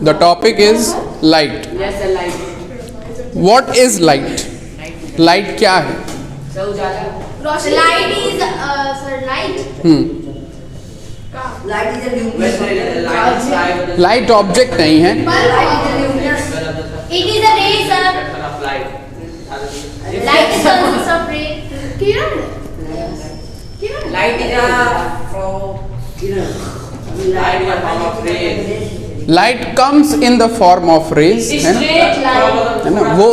The topic is light. Yes, sir, light. What is light? Light क्या है? Sir, Ujala. Light is sir light. Light is a luminous. Western light sky. Light object नहीं है. Light is a luminous. It is a ray, sir. Of light. Light is consists of ray. Kiran. Light is a Light in the form of rays. Light comes in the form of rays, है ना, Straight line. है ना. वो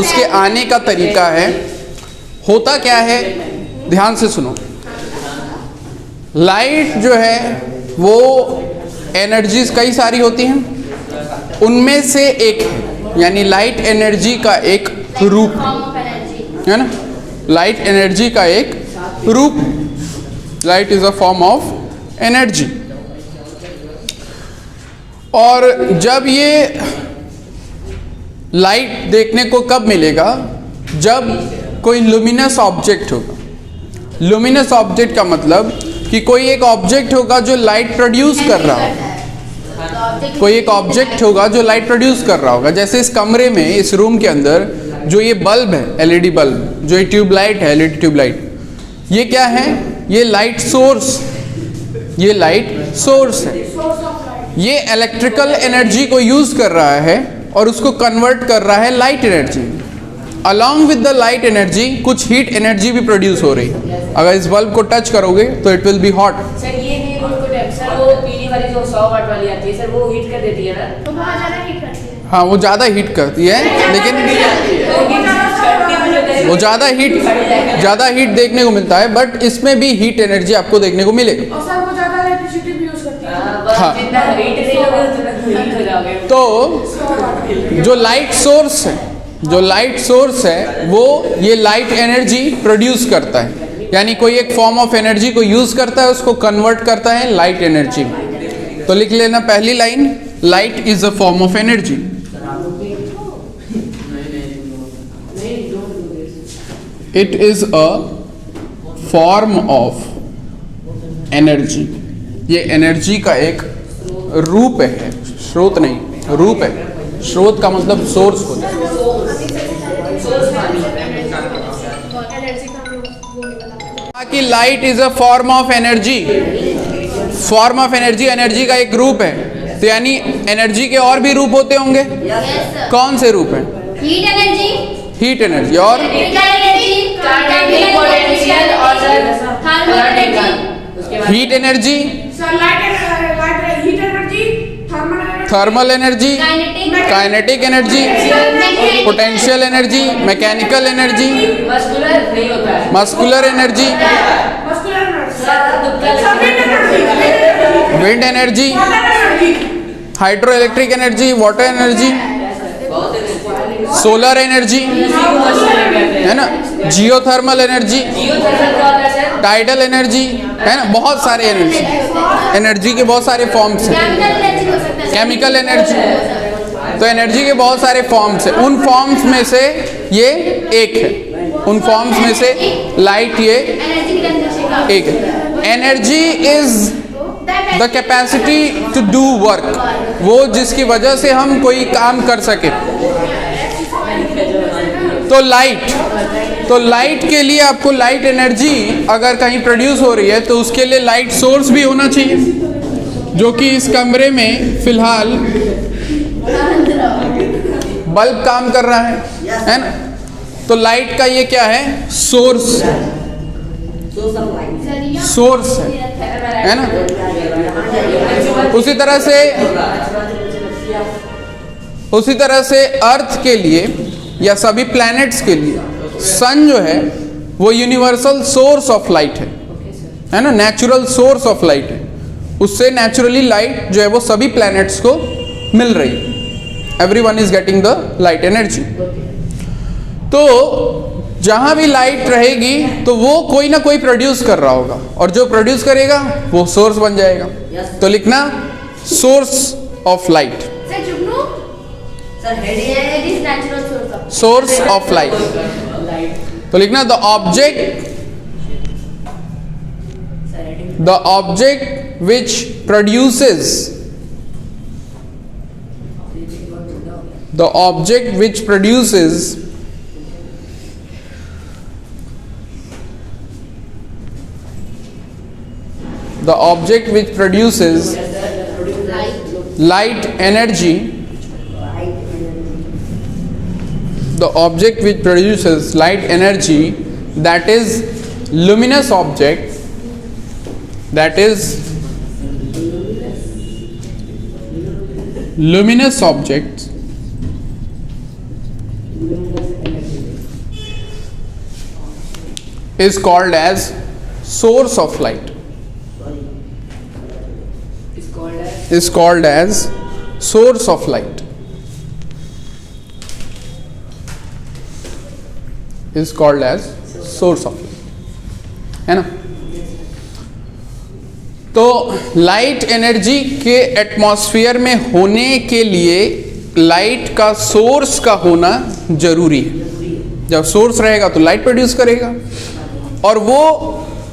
उसके आने का तरीका है. होता क्या है, ध्यान से सुनो. लाइट जो है वो एनर्जीज कई सारी होती हैं, उनमें से एक है, यानी लाइट एनर्जी का एक रूप Form of energy. है ना. लाइट एनर्जी का एक रूप. Light is a form of energy. और जब ये लाइट देखने को कब मिलेगा, जब कोई लुमिनस ऑब्जेक्ट होगा. लुमिनस ऑब्जेक्ट का मतलब कि कोई एक ऑब्जेक्ट होगा जो लाइट प्रोड्यूस कर रहा होगा. कोई एक ऑब्जेक्ट होगा जो लाइट प्रोड्यूस कर रहा होगा. जैसे इस कमरे में, इस रूम के अंदर जो ये बल्ब है, एलईडी बल्ब, जो ये ट्यूबलाइट है, एलईडी ट्यूबलाइट, ये क्या है? ये लाइट सोर्स. ये लाइट सोर्स है. ये इलेक्ट्रिकल एनर्जी को यूज कर रहा है और उसको कन्वर्ट कर रहा है light energy. Along with the light energy कुछ हीट एनर्जी भी प्रोड्यूस हो रही है. अगर इस बल्ब को टच करोगे तो it will be hot. Sir ये नहीं रूम को टेप सर, वो पीली वाली जो 100 वाट वाली आती है सर, वो हीट कर देती है ना. तो बहुत ज्यादा हीट करती है. हाँ, वो ज़्यादा हीट करती है, लेकिन वो ज़्यादा हीट देखने को मिलता है, बट इसमें भी हीट एनर्जी आपको देखने को मिलेगा. और सर वो ज्यादा इलेक्ट्रिसिटी भी यूज करती है. हाँ. जितना हीट नहीं लोगे उतना हीट हो जाओगे. तो जो लाइट सोर्स है, जो लाइट सोर्स है वो ये लाइट एनर्जी प्रोड्यूस करता है, यानी कोई एक फॉर्म ऑफ एनर्जी को यूज करता है, उसको कन्वर्ट करता है लाइट एनर्जी में. तो लिख लेना पहली line, light is a form of energy. It is a form of energy. ये एनर्जी का एक रूप है, स्रोत नहीं, रूप है. स्रोत का मतलब सोर्स होता है. कि light is a form of energy. Form of energy, energy का एक रूप है. तो यानी एनर्जी के और भी रूप होते होंगे. Yes, sir. कौन से रूप हैं? Heat energy. हीट एनर्जी और Chemical energy. Kinetic potential और सर Thermal energy. उसके बाद heat energy, sir light heat energy, thermal energy, Kinetic. Kinetic energy, potential energy, mechanical energy, muscular नहीं होता है. Muscular energy, muscular wind energy, hydro electric energy, water energy, solar energy, है ना, geothermal energy, tidal energy, है ना. बहुत सारे energy के बहुत सारे फॉर्म्स हैं. Chemical energy हो सकता है. Chemical energy. तो एनर्जी के बहुत सारे फॉर्म्स हैं. उन फॉर्म्स में से ये एक है. उन फॉर्म्स में से लाइट ये Energy की definition का. एक है. Energy is the capacity to do work. वो जिसकी वजह से हम कोई काम कर सके. तो लाइट के लिए आपको लाइट एनर्जी अगर कहीं प्रोड्यूस हो रही है तो उसके लिए लाइट सोर्स भी होना चाहिए, जो कि इस कमरे में फिलहाल बल्ब काम कर रहा है ना. तो लाइट का ये क्या है? सोर्स. सोर्स है ना. उसी तरह से अर्थ के लिए या सभी प्लैनेट्स के लिए सन जो है वो यूनिवर्सल सोर्स ऑफ लाइट है ना, नेचुरल सोर्स ऑफ लाइट है. उससे नेचुरली लाइट जो है वो सभी प्लैनेट्स को मिल रही है. Everyone is getting the light energy. तो जहां भी लाइट रहेगी तो वो कोई ना कोई प्रोड्यूस कर रहा होगा, और जो प्रोड्यूस करेगा वो सोर्स बन जाएगा. तो लिखना source of light. Sir, Jugnu? Sir, head It is natural source of. Source of light. तो लिखना the object which produces The object which produces light energy, the object which produces light energy, that is luminous object, that is luminous object is called as source of light, is called as source of light, is called as source of light, है ना। तो light energy के atmosphere में होने के लिए light का source का होना जरूरी है। जब सोर्स रहेगा तो लाइट प्रोड्यूस करेगा, और वो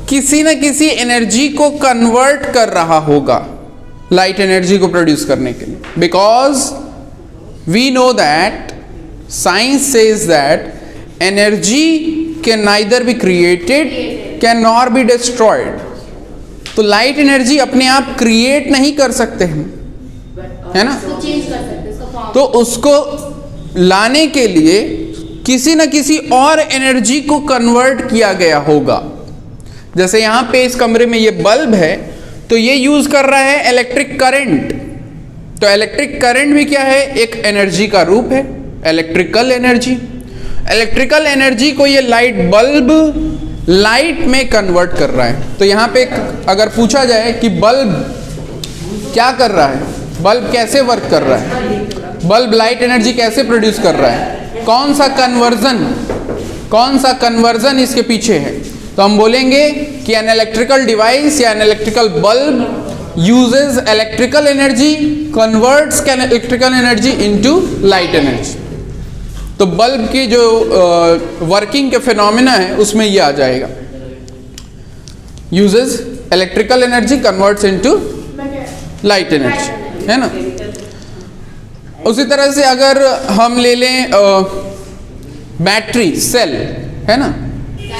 किसी न किसी एनर्जी को कन्वर्ट कर रहा होगा लाइट एनर्जी को प्रोड्यूस करने के लिए, because we know that science says that energy can neither be created can nor be destroyed. तो लाइट एनर्जी अपने आप क्रिएट नहीं कर सकते हम, है ना, चेंज कर सकते हैं उसका फॉर्म। तो उसको लाने के लिए किसी न किसी और एनर्जी को कन्वर्ट किया गया होगा। जैसे यहां पे इस कमरे में ये बल्ब है, तो ये यूज कर रहा है इलेक्ट्रिक करंट, तो इलेक्ट्रिक करंट भी क्या है, एक एनर्जी का रूप है, इलेक्ट्रिकल एनर्जी। इलेक्ट्रिकल एनर्जी को ये लाइट बल्ब लाइट में कन्वर्ट कर रहा है। तो यहाँ पे अगर पूछा जाए कि बल्ब क्या कर रहा है, बल्ब कैसे वर्क कर रहा है, बल्ब लाइट एनर्जी कैसे प्रोड्यूस कर रहा है, कौन सा कन्वर्जन इसके पीछे है, तो हम बोलेंगे कि एन इलेक्ट्रिकल डिवाइस या an electrical bulb uses electrical energy, converts electrical energy into light energy. तो बल्ब की जो वर्किंग के फिनोमिना है उसमें ये आ जाएगा, uses electrical energy converts into light energy, है ना। उसी तरह से अगर हम ले लें बैटरी सेल, है ना,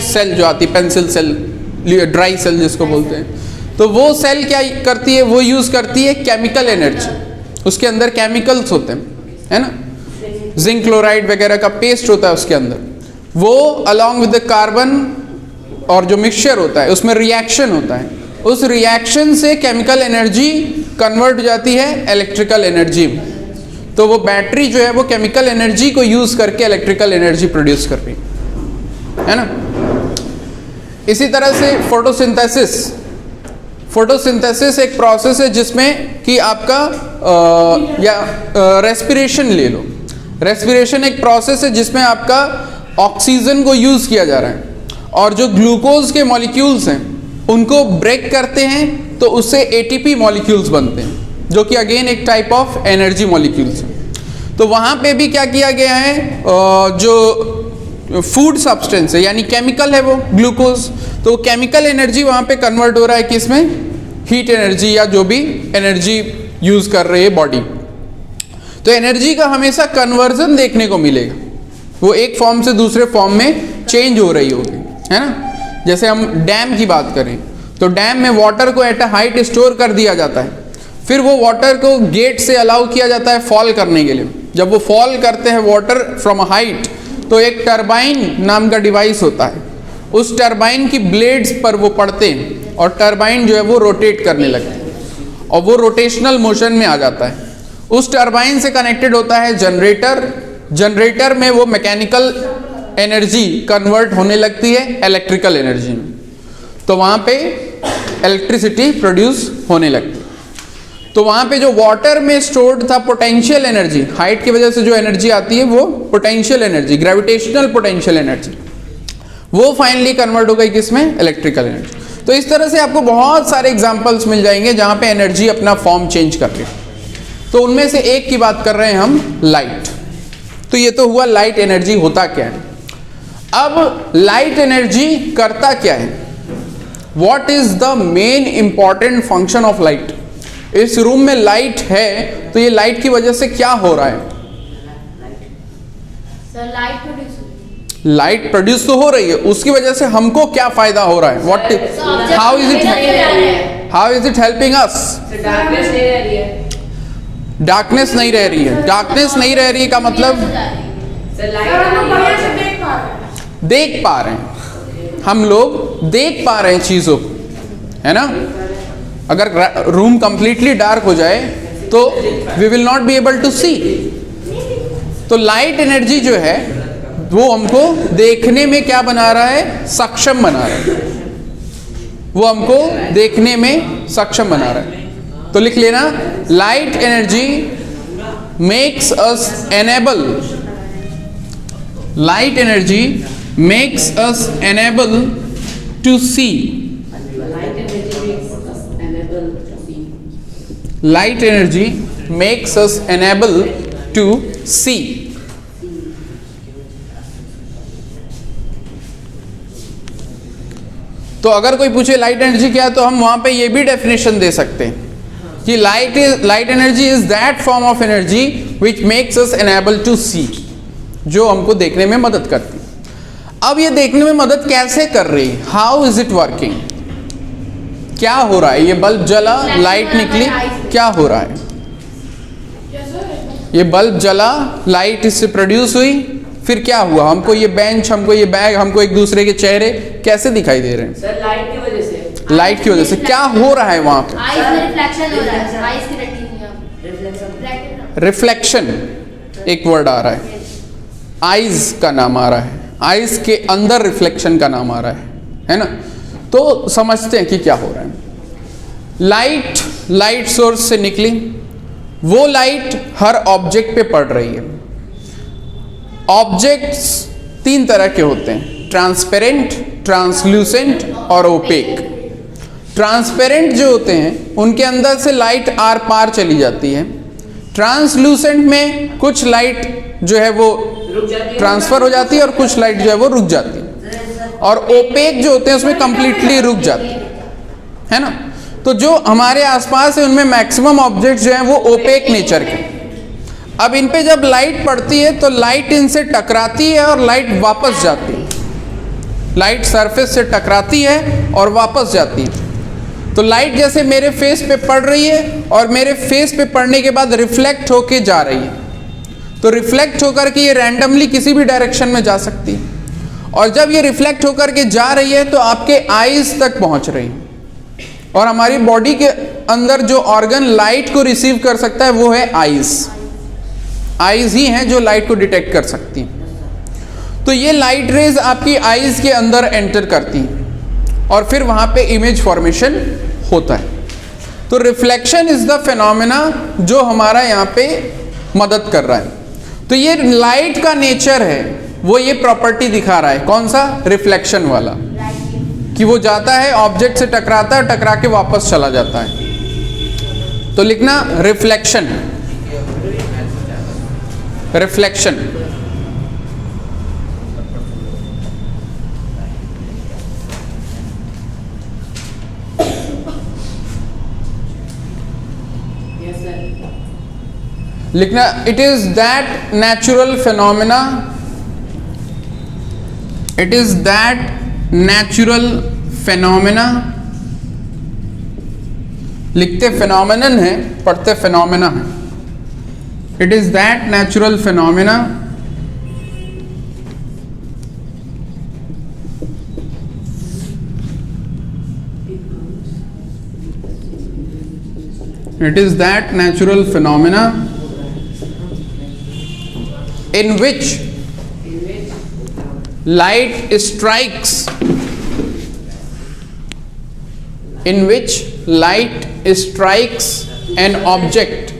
सेल जो आती, पेंसिल सेल, ड्राई सेल जिसको बोलते हैं, तो वो सेल क्या करती है, वो यूज करती है केमिकल एनर्जी। उसके अंदर केमिकल्स होते हैं, है ना, जिंक क्लोराइड वगैरह का पेस्ट होता है उसके अंदर, वो अलॉन्ग विद द कार्बन और जो मिक्सचर होता है उसमें रिएक्शन होता है, उस रिएक्शन से केमिकल एनर्जी कन्वर्ट हो जाती है इलेक्ट्रिकल एनर्जी में। तो वो बैटरी जो है वो केमिकल एनर्जी को यूज करके इलेक्ट्रिकल एनर्जी प्रोड्यूस कर रही है ना। इसी तरह से फोटोसिंथेसिस एक प्रोसेस है जिसमें कि आपका रेस्पिरेशन ले लो, रेस्पिरेशन एक प्रोसेस है जिसमें आपका ऑक्सीजन को यूज किया जा रहा है, और जो ग्लूकोज के मॉलिक्यूल्स हैं उनको ब्रेक करते हैं तो उससे एटीपी मॉलिक्यूल्स बनते हैं, जो कि अगेन एक टाइप ऑफ एनर्जी मॉलिक्यूल्स है। तो वहाँ पे भी क्या किया गया है, जो फूड सब्सटेंस है यानी केमिकल है वो ग्लूकोज, तो केमिकल एनर्जी वहाँ पे कन्वर्ट हो रहा है किसमें, हीट एनर्जी या जो भी एनर्जी यूज कर रही है बॉडी। तो एनर्जी का हमेशा कन्वर्जन देखने को मिलेगा, वो एक फॉर्म से दूसरे फॉर्म में चेंज हो रही होगी, है ना। जैसे हम डैम की बात करें तो डैम में वाटर को एट अ हाइट स्टोर कर दिया जाता है, फिर वो वाटर को गेट से अलाउ किया जाता है फॉल करने के लिए। जब वो फॉल करते हैं वाटर फ्रॉम अ हाइट, तो एक टरबाइन नाम का डिवाइस होता है, उस टरबाइन की ब्लेड्स पर वो पड़ते हैं और टरबाइन जो है वो रोटेट करने लगते हैं और वो रोटेशनल मोशन में आ जाता है। उस टरबाइन से कनेक्टेड होता है जनरेटर, जनरेटर में वो मैकेनिकल एनर्जी कन्वर्ट होने लगती है इलेक्ट्रिकल एनर्जी में, तो वहाँ पे इलेक्ट्रिसिटी प्रोड्यूस होने लगती है। तो वहाँ पे जो वाटर में स्टोर्ड था पोटेंशियल एनर्जी, हाइट की वजह से जो एनर्जी आती है वो potential energy, gravitational potential energy, वो फाइनली कन्वर्ट हो गई किसमें, इलेक्ट्रिकल एनर्जी। तो इस तरह से आपको बहुत सारे एग्जांपल्स मिल जाएंगे जहाँ पे एनर्जी अपना फॉर्म चेंज कर रही है। तो उनमें से एक की बात कर रहे हैं हम, लाइट। तो ये तो हुआ लाइट एनर्जी होता क्या है। अब लाइट एनर्जी करता क्या है, what is the main important function of light. इस रूम में लाइट है तो ये लाइट की वजह से क्या हो रहा है? Sir, light produce होती है. लाइट प्रोड्यूस तो हो रही है, उसकी वजह से हमको क्या फायदा हो रहा है? What, how is it helping us? Sir darkness नहीं रह रही है. डार्कनेस नहीं रह रही है. डार्कनेस नहीं रह रही है का मतलब सर सर लाइट हम लोग बढ़िया से देख पा रहे हैं. देख पा रहे हैं, हम लोग देख पा रहे हैं चीजों को, है ना? अगर रूम कंप्लीटली डार्क हो जाए तो we will not be able to see. तो लाइट एनर्जी जो है वो हमको देखने में क्या बना रहा है? सक्षम बना रहा है. वो हमको देखने में सक्षम बना रहा है. तो लिख लेना, light energy makes us enable, light energy makes us enable to see. Light energy makes us enable to see. तो अगर कोई पूछे लाइट एनर्जी क्या है, तो हम वहां पे ये भी डेफिनेशन दे सकते हैं कि light energy is that form of energy which makes us enable to see, जो हमको देखने में मदद करती है. अब ये देखने में मदद कैसे कर रही है? How is it working? क्या हो रहा है? ये बल्ब जला, लाइट निकली, क्या हो रहा है? ये बल्ब जला, लाइट इससे प्रोड्यूस हुई, फिर क्या हुआ? हमको ये बेंच, हमको ये बैग, हमको एक दूसरे के चेहरे कैसे दिखाई दे रहे हैं? सर लाइट की वजह से. लाइट की वजह से क्या हो रहा है वहां पे? आइज में रिफ्लेक्शन हो रहा है. आइज की रेटिना. रिफ्लेक्शन एक वर्ड आ रहा है, आइज का नाम आ रहा है, आइज के अंदर रिफ्लेक्शन का नाम आ रहा है ना? तो समझते हैं कि क्या हो रहा है. लाइट सोर्स से निकली, वो लाइट हर ऑब्जेक्ट पे पड़ रही है. ऑब्जेक्ट्स तीन तरह के होते हैं, ट्रांसपेरेंट, ट्रांसल्यूसेंट और ओपेक. ट्रांसपेरेंट जो होते हैं उनके अंदर से लाइट आर पार चली जाती है. ट्रांसल्यूसेंट में कुछ लाइट जो है वो रुक जाती है, ट्रांसफर हो जाती है और कुछ लाइट जो है वो रुक जाती है. और ओपेक जो होते हैं उसमें कंप्लीटली रुक जाती है ना? तो जो हमारे आसपास है उनमें मैक्सिमम ऑब्जेक्ट्स जो हैं वो ओपेक नेचर के. अब इन पे जब लाइट पड़ती है तो लाइट इनसे टकराती है और लाइट वापस जाती है. लाइट सरफेस से टकराती है और वापस जाती है. तो लाइट जैसे मेरे फेस पे पड़ रही है और मेरे फेस पे पड़ने के बाद रिफ्लेक्ट होके जा रही है. तो रिफ्लेक्ट होकर के ये रैंडमली किसी भी डायरेक्शन में जा सकती है. और जब ये रिफ्लेक्ट होकर के जा रही है तो आपके आईज तक पहुंच रही है. और हमारी बॉडी के अंदर जो ऑर्गन लाइट को रिसीव कर सकता है वो है आईज. आईज ही हैं जो लाइट को डिटेक्ट कर सकती हैं. तो ये लाइट रेज आपकी आईज के अंदर एंटर करती हैं और फिर वहां पे इमेज फॉर्मेशन होता है. तो रिफ्लेक्शन इज द फिनोमेना जो हमारा यहाँ पे मदद कर रहा है. तो ये लाइट का नेचर है, वो ये प्रॉपर्टी दिखा रहा है. कौन सा? रिफ्लेक्शन वाला, कि वो जाता है ऑब्जेक्ट से टकराता है, टकरा के वापस चला जाता है. तो लिखना रिफ्लेक्शन. रिफ्लेक्शन लिखना, it is that natural phenomena, it is that natural phenomena. लिखते फिनोमेनन है, पढ़ते फिनोमेना है. It is that natural phenomena it is that natural phenomena in which light strikes an object.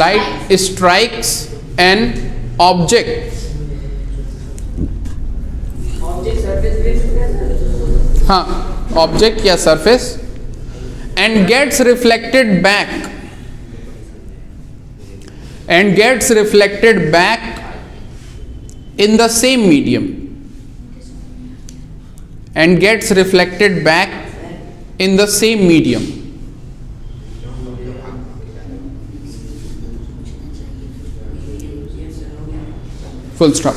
Light strikes an object. Object surface पे हाँ, object या surface, and gets reflected back in the same medium, and gets reflected back in the same medium. Full stop.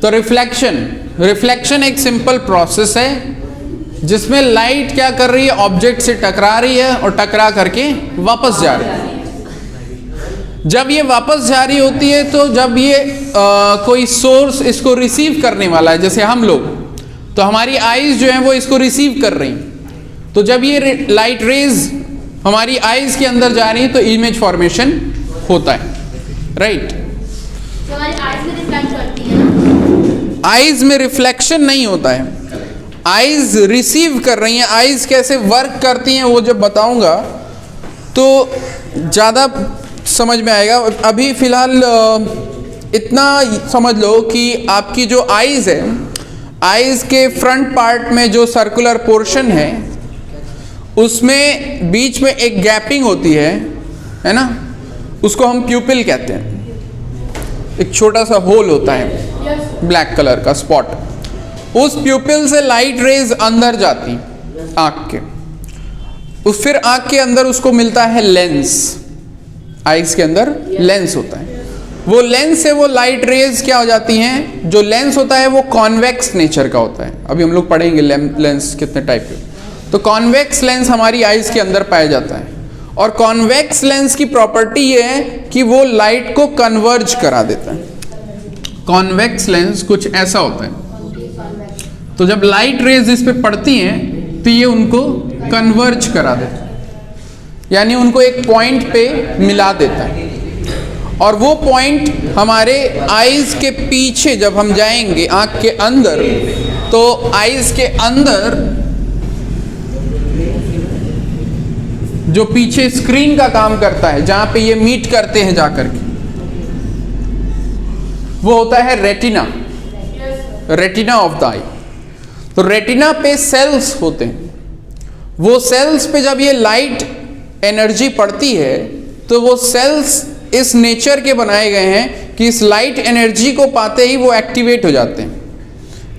तो reflection एक simple process है जिसमें light क्या कर रही है, ऑब्जेक्ट से टकरा रही है और टकरा करके वापस जा रही है। जब ये वापस जा रही होती है तो जब ये कोई सोर्स इसको रिसीव करने वाला है, जैसे हम लोग, तो हमारी आईज जो है वो इसको रिसीव कर रही हैं। तो जब ये लाइट रेज हमारी आईज के अंदर जा रही है तो इमेज फॉर्मेशन होता है, राइट। तो हमारी आईज में रिफ्लेक्ट करती है ना? आईज में रिफ्लेक्शन नहीं होता है, आईज रिसीव कर रही हैं। आईज कैसे वर्क करती हैं वो जब बताऊंगा तो ज़्यादा समझ में आएगा। अभी फ़िलहाल इतना समझ लो कि आपकी जो आईज है, आईज के फ्रंट पार्ट में जो सर्कुलर पोर्शन है उसमें बीच में एक गैपिंग होती है ना, उसको हम प्यूपिल कहते हैं। एक छोटा सा होल होता है ब्लैक कलर का स्पॉट, उस प्यूपिल से लाइट रेज अंदर जाती आँख के, फिर आँख के अंदर उसको मिलता है लेंस। आईज के अंदर लेंस होता है, वो लेंस से वो लाइट रेज क्या हो जाती हैं, जो लेंस होता है वो कॉन्वेक्स नेचर का होता है। अभी हम लोग पढ़ेंगे लेंस कितने टाइप के। तो कॉन्वेक्स लेंस हमारी आईज के अंदर पाया जाता है, और कॉन्वेक्स लेंस की प्रॉपर्टी ये है कि वो लाइट को कन्वर्ज करा देता है। कॉन्वेक्स लेंस कुछ ऐसा होता है, तो जब लाइट रेज इस पे पड़ती हैं तो ये उनको कन्वर्ज करा देता है, यानी उनको एक पॉइंट पे मिला देता है। और वो पॉइंट हमारे आईज के पीछे जब हम जाएंगे आँख के अंदर, तो आईज के अंदर जो पीछे स्क्रीन का काम करता है, जहां पे ये मीट करते हैं जाकर के, वो होता है रेटिना, रेटिना ऑफ द आई। तो रेटिना पे सेल्स होते हैं, वो सेल्स पे जब ये लाइट एनर्जी पड़ती है तो वो सेल्स इस नेचर के बनाए गए हैं कि इस लाइट एनर्जी को पाते ही वो एक्टिवेट हो जाते हैं।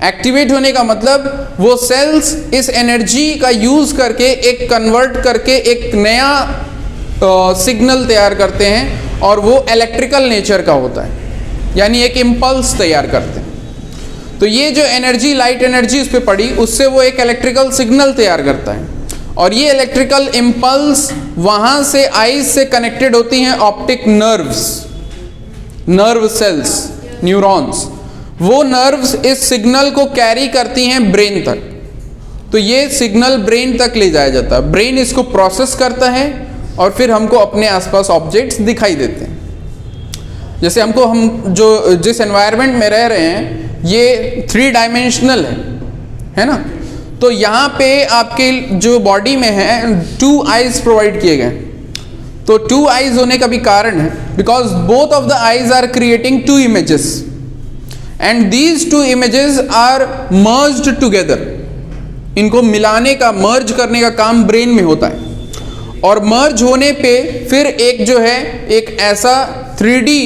एक्टिवेट होने का मतलब वो सेल्स इस एनर्जी का यूज करके एक कन्वर्ट करके एक नया सिग्नल तैयार करते हैं, और वो इलेक्ट्रिकल नेचर का होता है, यानी एक इम्पल्स तैयार करते हैं। तो ये जो एनर्जी, लाइट एनर्जी उस पर पड़ी, उससे वो एक इलेक्ट्रिकल सिग्नल तैयार करता है, और ये इलेक्ट्रिकल इम्पल्स वहाँ से आईज से कनेक्टेड होती हैं optic nerves, nerve cells, neurons. वो नर्व्स इस सिग्नल को कैरी करती हैं ब्रेन तक। तो ये सिग्नल ब्रेन तक ले जाया जाता है, ब्रेन इसको प्रोसेस करता है और फिर हमको अपने आसपास ऑब्जेक्ट्स दिखाई देते हैं। जैसे हमको, हम जो जिस एनवायरनमेंट में रह रहे हैं ये 3 डायमेंशनल है ना, तो यहाँ पे आपके जो बॉडी में है 2 आईज प्रोवाइड किए गए। तो 2 आईज होने का भी कारण है because both of the eyes are creating 2 images and these 2 images are merged together. इनको मिलाने का, मर्ज करने का काम ब्रेन में होता है, और मर्ज होने पे फिर एक जो है एक ऐसा 3D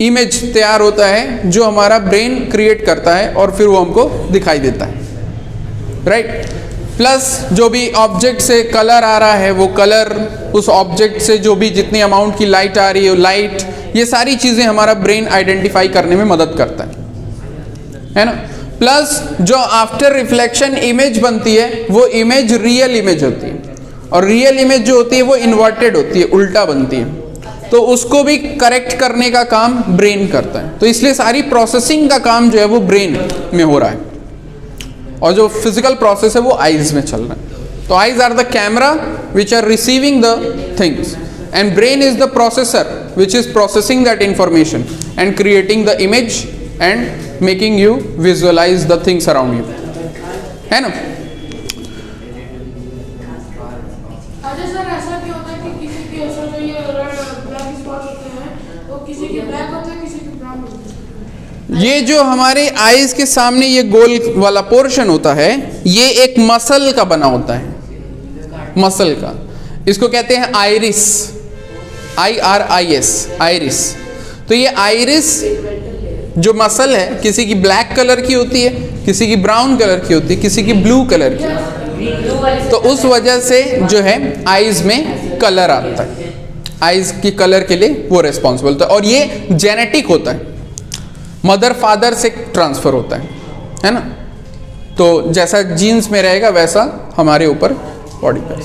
इमेज तैयार होता है जो हमारा ब्रेन क्रिएट करता है और फिर वो हमको दिखाई देता है, राइट। प्लस जो भी ऑब्जेक्ट से कलर आ रहा है वो कलर, उस ऑब्जेक्ट से जो भी जितनी अमाउंट की लाइट आ रही है लाइट, ये सारी चीज़ें हमारा ब्रेन आइडेंटिफाई करने में मदद करता है ना। प्लस जो आफ्टर रिफ्लेक्शन इमेज बनती है वो इमेज रियल इमेज होती है, और रियल इमेज जो होती है वो इन्वर्टेड होती है, उल्टा बनती है, तो उसको भी करेक्ट करने का काम ब्रेन करता है। तो इसलिए सारी प्रोसेसिंग का काम जो है वो ब्रेन में हो रहा है, और जो फिजिकल प्रोसेस है वो आईज में चल रहा है। तो eyes are the camera which are receiving the things, and brain is the processor which is processing that information and creating the image and making you visualise the things around you, है ना। अच्छा sir, ऐसा क्यों होता है कि किसी के ऐसा जो ये ब्लैक स्पॉट होते हैं वो किसी के ब्लैक होते हैं, किसी के ब्राउन होते हैं? ये जो हमारे आईज के सामने ये गोल वाला पोर्शन होता है ये एक मसल का बना होता है, मसल का, इसको कहते हैं आइरिस, IRIS, आइरिस। तो ये आइरिस जो मसल है किसी की ब्लैक कलर की होती है, किसी की ब्राउन कलर की होती है, किसी की ब्लू कलर की, तो उस वजह से जो है आईज में कलर आता है, आइज की कलर के लिए वो रिस्पॉन्सिबल होता है, और ये जेनेटिक होता है, मदर फादर से ट्रांसफर होता है ना। तो जैसा जीन्स में रहेगा वैसा हमारे ऊपर बॉडी पर।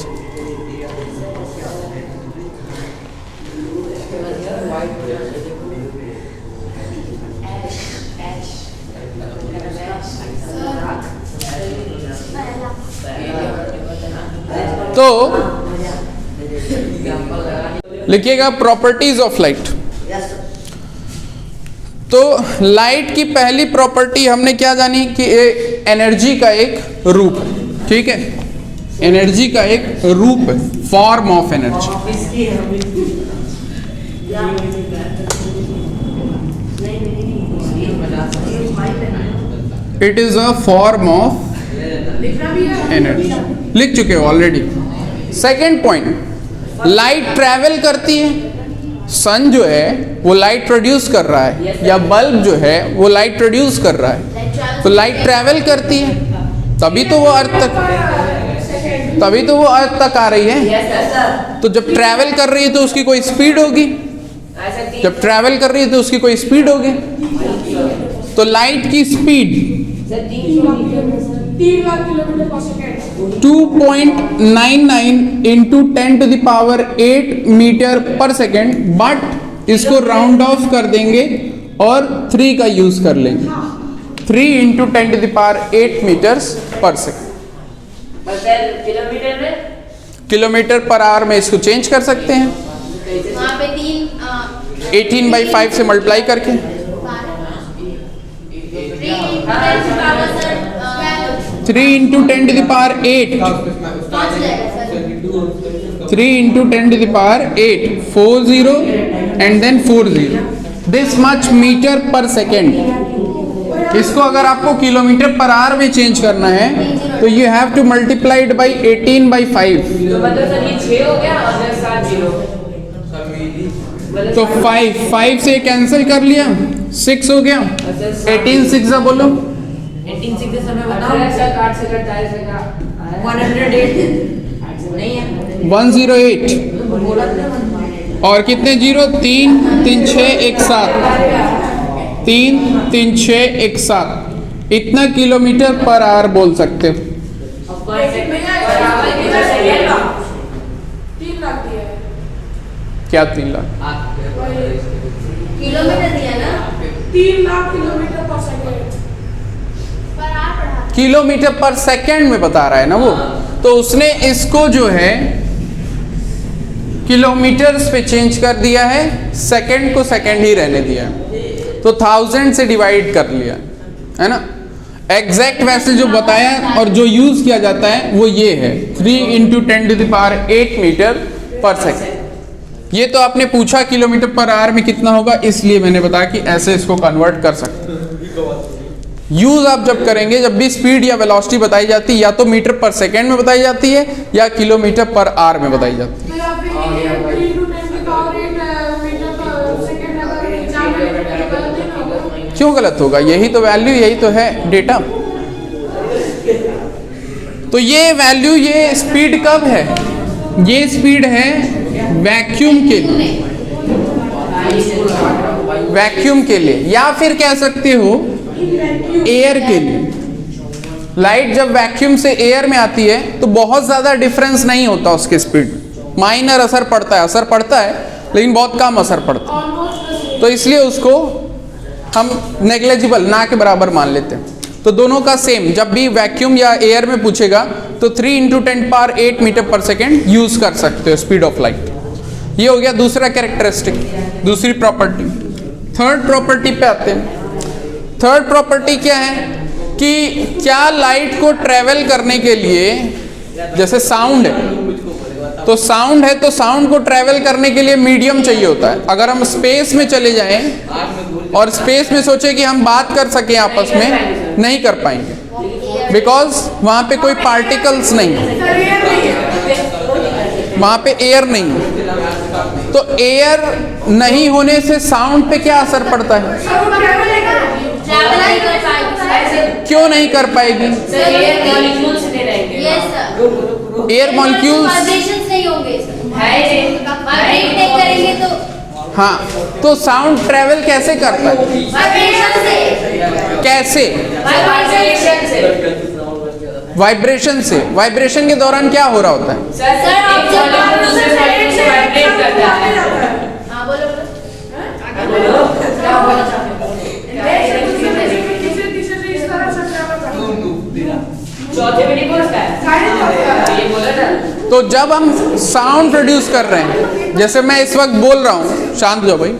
तो लिखिएगा प्रॉपर्टीज ऑफ लाइट। तो लाइट की पहली प्रॉपर्टी हमने क्या जानी कि एनर्जी का एक रूप है, ठीक है, एनर्जी का एक रूप है, form of energy. It is a form of energy, लिख चुके हो already. Second point, light travel करती है, सन जो है वो लाइट प्रोड्यूस कर रहा है, या बल्ब जो है वो लाइट प्रोड्यूस कर रहा है, तो लाइट ट्रैवल करती है, तभी तो वो अर्थ तक आ रही है। तो जब ट्रैवल कर रही है तो उसकी कोई स्पीड होगी, जब ट्रैवल कर रही है तो उसकी कोई स्पीड होगी। तो लाइट की स्पीड 3 लाख किलोमीटर पर second, 2.99 into 10⁸ metre per second, but इसको राउंड ऑफ कर देंगे और 3 का यूज कर लेंगे, 3 इंटू 10⁸ मीटर्स पर सेकेंड। किलोमीटर में, किलोमीटर पर आवर में इसको चेंज कर सकते हैं, वहाँ पे 18/5 से मल्टीप्लाई करके। 3 into 10⁸, 3 into 10⁸, 40 and then 40, this much metre per second. इसको अगर आपको किलोमीटर पर आवर में चेंज करना है तो you have two multiplied by 18/5। तो मतलब सर ये 6 हो गया और 7 0, तो 5 से कैंसिल कर लिया, 6 हो गया, 18 6 बोलो, 18 6 से समय बताओ बताओ। सर 8 से करता है, 108 नहीं है, 108 बोला था। और कितने जीरो, 3 3 6 1 7, 3 3 6 1 7, इतना किलोमीटर पर आवर बोल सकते हो। 3 लाख दिया है, क्या 3 लाख? किलोमीटर दिया ना, 3 लाख किलोमीटर पर सेकंड। पर आप पढ़ा किलोमीटर पर सेकंड में बता रहा है ना वो, तो उसने इसको जो है किलोमीटर्स पे चेंज कर दिया है, सेकंड को सेकंड ही रहने दिया है, तो 1000 से डिवाइड कर लिया है ना। एग्जैक्ट वैसे जो बताया और जो यूज किया जाता है वो ये है 3 इंटू 10⁸ मीटर पर सेकेंड। ये तो आपने पूछा किलोमीटर पर आवर में कितना होगा, इसलिए मैंने बताया कि ऐसे इसको कन्वर्ट कर सकते हैं। यूज आप जब करेंगे, जब भी स्पीड या वेलोसिटी बताई जाती है, या तो मीटर पर सेकेंड में बताई जाती है या किलोमीटर पर आवर में बताई जाती है। तो यहाँ पे 3 into 10⁸ मीटर पर सेकंड अगर एग्जाम में गलत नहीं ना होगा। क्यों गलत होगा, यही तो वैल्यू, यही तो है डेटा। तो ये वैल्यू, ये स्पीड कब है, ये स्पीड है वैक्यूम के लिए, वैक्यूम के लिए, या फिर कह सकते हो एयर के लिए। लाइट जब वैक्यूम से एयर में आती है तो बहुत ज्यादा डिफरेंस नहीं होता उसके स्पीड, माइनर असर पड़ता है लेकिन बहुत कम असर पड़ता है, ऑलमोस्ट तो इसलिए उसको हम नेग्लेजिबल, ना के बराबर मान लेते हैं। तो दोनों का सेम, जब भी वैक्यूम या एयर में पूछेगा तो 3 into 10⁸ metre per second use कर सकते हो स्पीड ऑफ लाइट। ये हो गया दूसरा कैरेक्टरिस्टिक, दूसरी प्रॉपर्टी। थर्ड प्रॉपर्टी पे आते हैं। थर्ड प्रॉपर्टी क्या है कि क्या लाइट को ट्रेवल करने के लिए, जैसे साउंड है तो साउंड है, तो साउंड को ट्रेवल करने के लिए मीडियम चाहिए होता है। अगर हम स्पेस में चले जाएं और स्पेस में सोचे कि हम बात कर सकें आपस में, नहीं कर पाएंगे, बिकॉज वहां पे कोई पार्टिकल्स नहीं है, वहां पे एयर नहीं है। तो एयर नहीं होने से साउंड पे क्या असर पड़ता है, ट्रैवल नहीं कर पाएगी। क्यों नहीं कर पाएगी? सर एयर मॉलिक्यूल्स नहीं रहेंगे। Yes sir, air molecules vibrations नहीं होंगे सर, है वाइब्रेट नहीं हाँ, तो साउंड ट्रेवल कैसे करता है? वाइब्रेशन से। कैसे? वाइब्रेशन से। वाइब्रेशन से। वाइब्रेशन के दौरान क्या हो रहा होता है? सर आप एक जब मॉलिक्यूल दूसरे मॉलिक्यूल से वाइब्रेट करता है। हाँ बोलो बोलो क्या बोलना चाहते चौथे में नहीं बोलता है, ये बोला ना। तो जब हम साउंड प्रोड्यूस कर रहे हैं, जैसे मैं इस वक्त बोल रहा हूँ, शांत जाओ भाई,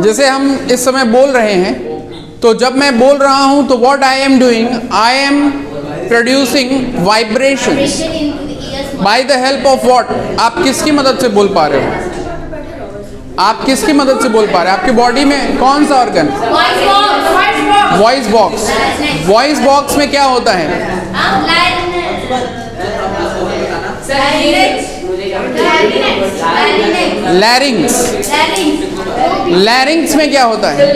जैसे हम इस समय बोल रहे हैं, तो जब मैं बोल रहा हूँ तो what I am doing, I am producing vibration vibration into the years. By the help of what? आप किसकी मदद से बोल पा रहे हो? आप किसकी मदद से बोल पा रहे हैं? आपकी बॉडी में कौन सा organ? Voice box. Voice box. Voice box में क्या होता है? हाँ लाइन। लैरिंग्स। लैरिंग्स में क्या होता है?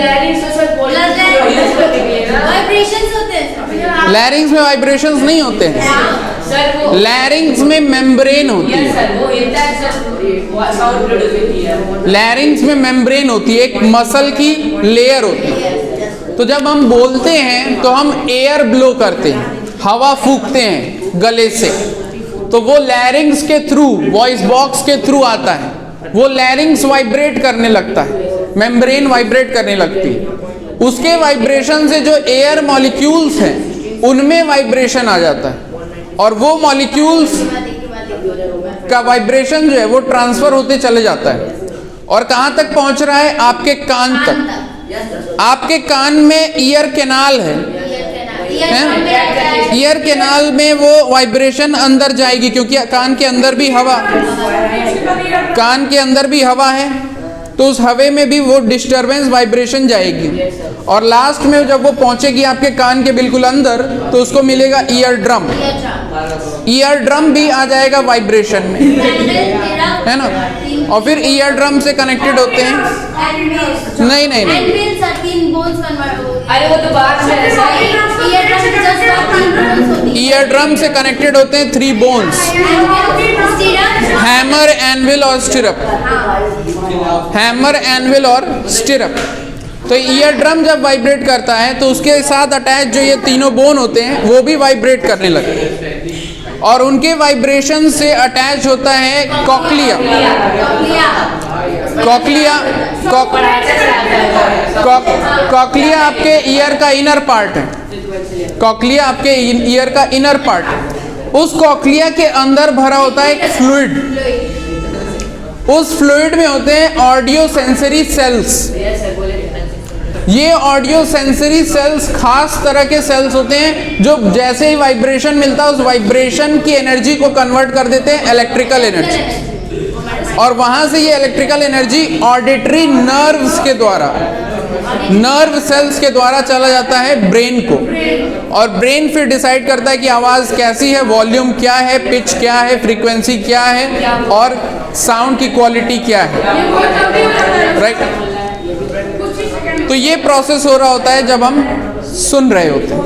वाइब्रेशंस होते हैं। लैरिंग्स में वाइब्रेशंस नहीं होते हैं। सर वो लैरिंग्स में मेम्ब्रेन होती यस है। सर वो हिलता है सर, साउंड प्रोड्यूस होती है। लैरिंग्स में मेम्ब्रेन होती है, एक मसल की लेयर होती है। तो जब हम बोलते हैं तो हम एयर ब्लो करते हैं, हवा फूंकते हैं गले से, तो वो लैरिंग्स के थ्रू, वॉइस बॉक्स के थ्रू आता है। वो लैरिंग्स वाइब्रेट करने लगता है, मेम्ब्रेन वाइब्रेट करने लगती है। उसके वाइब्रेशन से जो एयर मॉलिक्यूल्स हैं उनमें वाइब्रेशन आ जाता है, और वो मॉलिक्यूल्स का वाइब्रेशन जो है वो ट्रांसफर होते चले जाता है। और कहाँ तक पहुँच रहा है? आपके कान तक। आपके कान में ईयर कैनाल है, ईयर कैनाल में वो वाइब्रेशन अंदर जाएगी, क्योंकि कान के अंदर भी हवा, कान के अंदर भी हवा है, तो उस हवे में भी वो डिस्टरबेंस वाइब्रेशन जाएगी, और लास्ट में जब वो पहुंचेगी आपके कान के बिल्कुल अंदर, तो उसको मिलेगा ईयर ड्रम। ईयर ड्रम भी आ जाएगा वाइब्रेशन में, है ना? और फिर ईयर ड्रम से कनेक्टेड होते हैं, नहीं नहीं नहीं, अरे वो तो बाद में ऐसा ईयर ड्रम से कनेक्टेड होते हैं 3 बोन्स, हैमर, एनविल और स्टिरअप। हैमर, एनविल और स्टिरअप। तो ईयर ड्रम जब वाइब्रेट करता है तो उसके साथ अटैच जो ये तीनों बोन होते हैं वो भी वाइब्रेट करने लगते हैं, और उनके वाइब्रेशन से अटैच होता है कॉक्लिया। कॉक्लिया कॉक्लिया आपके ईयर का इनर पार्ट है। कॉक्लिया आपके ईयर का इनर पार्ट है। उस कॉक्लिया के अंदर भरा होता है एक फ्लूइड। उस फ्लूइड में होते हैं ऑडियो सेंसरी सेल्स। ये ऑडियो सेंसरी सेल्स खास तरह के सेल्स होते हैं जो जैसे ही वाइब्रेशन मिलता है उस वाइब्रेशन की एनर्जी को कन्वर्ट कर देते हैं इलेक्ट्रिकल एनर्जी, और वहां से ये इलेक्ट्रिकल एनर्जी ऑडिटरी नर्व्स के द्वारा, नर्व सेल्स के द्वारा चला जाता है ब्रेन को, और ब्रेन फिर डिसाइड करता है कि आवाज़ कैसी है, वॉल्यूम क्या है, पिच क्या है, फ्रीक्वेंसी क्या है, और साउंड की क्वालिटी क्या है, राइट? तो ये प्रोसेस हो रहा होता है जब हम सुन रहे होते हैं।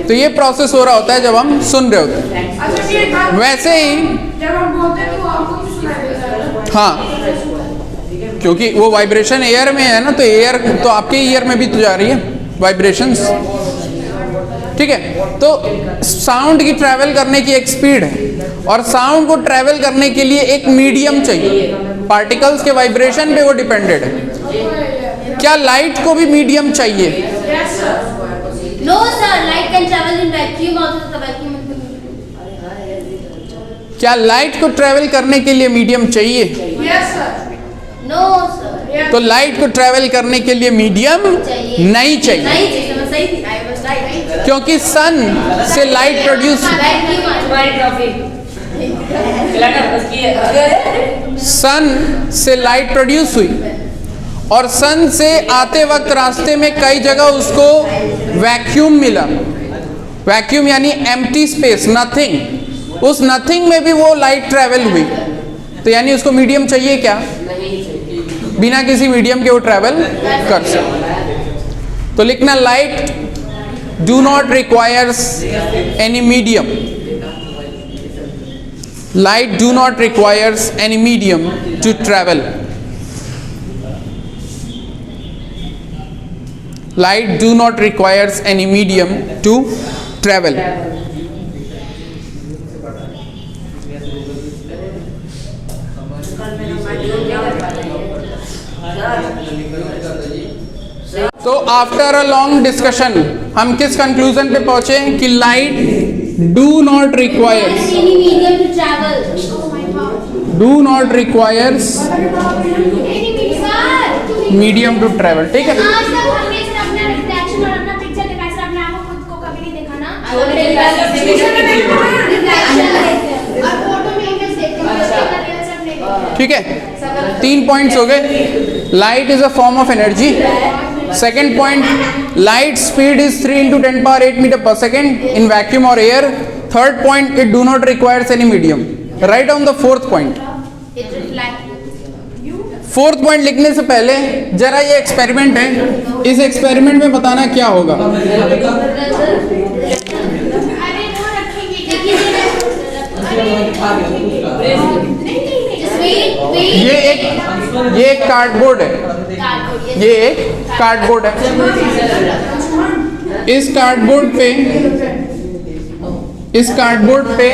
तो ये प्रोसेस हो रहा होता है जब हम सुन रहे होते हैं। वैसे ही जब हम बोलते हैं तो आपको भी सुनाई देता है। हाँ, क्योंकि वो वाइब्रेशन एयर में है ना, तो एयर तो आपके ईयर में भी तो जा रही है वाइब्रेशंस, ठीक है? तो साउंड की ट्रैवल करने की एक स्पीड है, और साउंड को ट्रैवल करने के लिए एक मीडियम चाहिए। पार्टिकल्स के वाइब्रेशन पे वो डिपेंडेड है। क्या लाइट को भी मीडियम चाहिए? No sir, light can travel in vacuum also. The vacuum. क्या लाइट को ट्रैवल करने के लिए मीडियम चाहिए? Yes sir. No sir. तो लाइट को ट्रैवल करने के लिए मीडियम चाहिए। नहीं चाहिए, नहीं चाहिए, मैं सही थी। I was right. क्योंकि सन से लाइट प्रोड्यूस, Vacuum. तुम्हारी ट्रॉफी खिलाना उसकी सन से लाइट प्रोड्यूस हुई, और सन से आते वक्त रास्ते में कई जगह उसको वैक्यूम मिला। वैक्यूम यानी एम्प्टी स्पेस, नथिंग। उस नथिंग में भी वो लाइट ट्रैवल हुई, तो यानी उसको मीडियम चाहिए क्या? बिना किसी मीडियम के वो ट्रैवल कर सकते। तो लिखना, light do not requires any medium. Light do not requires any medium to travel. Light do not requires any medium to travel. तो आफ्टर अ लॉन्ग डिस्कशन हम किस कंक्लूजन पे पहुंचे कि light do not requires Any medium to travel. Oh my God. Do not requires Any medium. Sir. Medium to travel, ठीक है। आज तक हमने सिर्फ अपना रिफ्लेक्शन और अपना पिक्चर देखा है, सिर्फ अपने आप को खुद को कभी नहीं देखा ना। रिफ्लेक्शन और फोटो में इमेज देखते हैं, उसका रियल सब नहीं देखते। ठीक है, 3 पॉइंट्स हो गए। Light is a form of energy. Second point, light speed is 3 × 10⁸ metre per second in vacuum और air. Third point, it do not requires any medium. Right on the fourth point. It reflects. Fourth point लिखने से पहले जरा ये experiment है, इस experiment में बताना क्या होगा। अरे वो रखेंगे क्या? ये एक कार्डबोर्ड है, ये एक कार्डबोर्ड है। इस कार्डबोर्ड पे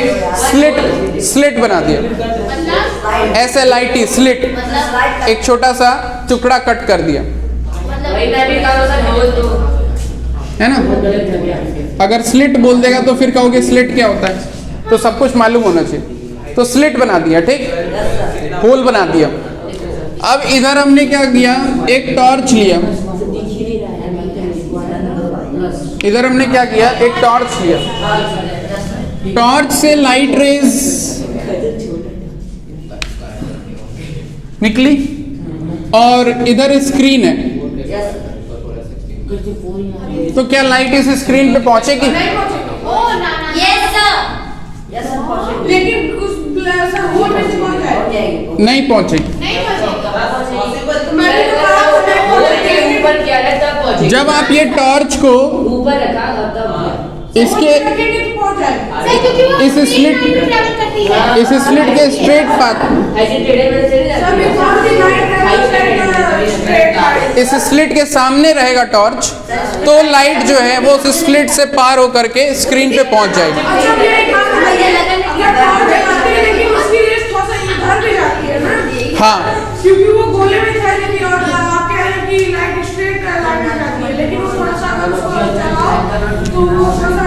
स्लिट बना दिया, SLIT स्लिट, एक छोटा सा टुकड़ा कट कर दिया, है ना। अगर स्लिट बोल देगा तो फिर कहोगे स्लिट क्या होता है, तो सब कुछ मालूम होना चाहिए। तो स्लिट बना दिया, ठीक, होल बना दिया। अब इधर हमने क्या किया, एक टॉर्च लिया। इधर हमने क्या किया, एक टॉर्च लिया। टॉर्च से लाइट रेज निकली और इधर स्क्रीन है, तो क्या लाइट इस स्क्रीन पे पहुंचेगी? Yes sir. लेकिन उस होल में से पहुंच जाए। नहीं पहुंचेगी। नहीं पहुंचेगा। तो मैंने तो कहा था नहीं पहुंचेगी। ऊपर किया है तब पहुंचे। जब आप ये टॉर्च को ऊपर रखा तब इसके रखेंगे तो पहुंच जाएगा। सर क्योंकि वो इस स्लिट ट्रैवल करती है। इस स्लिट के स्ट्रेट पाथ, ऐसे टेढ़े मेढ़े से नहीं सभी जाती। कौन सी लाइट है स्ट्रेट लाइट। इस स्लिट के सामने रहेगा टॉर्च, तो लाइट जो है वो उस स्लिट से पार होकर के स्क्रीन पे पहुंच जाएगी। अच्छा मेरा एक बात बताइए, अगर पहुंच जाती है लेकिन उसकी रेस थोड़ा सा इधर भी जाती है ना। हाँ, क्योंकि वो गोले में चलेगी और आप कह रहे हैं कि लाइट स्ट्रेट लाइन में जाती है, लेकिन वो थोड़ा सा अगर उसको चलाओ तो वो थोड़ा सा